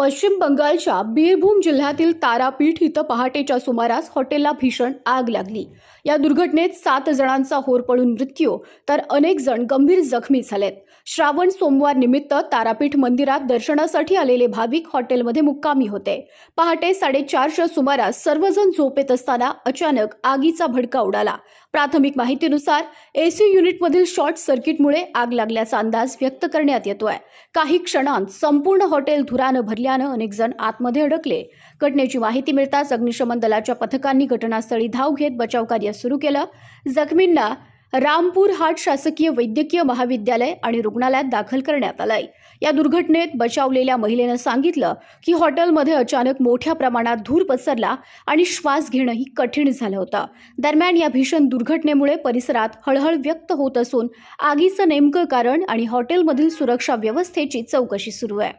पश्चिम बंगालच्या बीरभूम जिल्ह्यातील तारापीठ इथं पहाटेच्या सुमारास हॉटेलला भीषण आग लागली। या दुर्घटनेत 7 जणांचा होरपळून मृत्यू तर अनेक जण गंभीर जखमी झालेत। श्रावण सोमवार निमित्त तारापीठ मंदिरात दर्शनासाठी आलेले भाविक हॉटेलमध्ये मुक्कामी होते। पहाटे 4:30च्या सुमारास सर्वजण झोपेत असताना अचानक आगीचा भडका उडाला। प्राथमिक माहितीनुसार एसी युनिटमधील शॉर्ट सर्किटमुळे आग लागल्याचा अंदाज व्यक्त करण्यात येतोय। काही क्षणांत संपूर्ण हॉटेल धुरानं भरल्यानं अनेक जण आतमध्ये अडकले। घटनेची माहिती मिळताच अग्निशमन दलाच्या पथकांनी घटनास्थळी धाव घेत बचाव कार्य सुरू केलं। जखमींना रामपूर हाट शासकीय वैद्यकीय महाविद्यालय आणि रुग्णालयात दाखल करण्यात आलंय। या दुर्घटनेत बचावलेल्या महिलेनं सांगितलं की हॉटेलमध्ये अचानक मोठ्या प्रमाणात धूर पसरला आणि श्वास घेणंही कठीण झालं होतं। दरम्यान या भीषण दुर्घटनेमुळे परिसरात हळहळ व्यक्त होत असून आगीचं नेमकं कारण आणि हॉटेलमधील सुरक्षा व्यवस्थेची चौकशी सुरू आहे।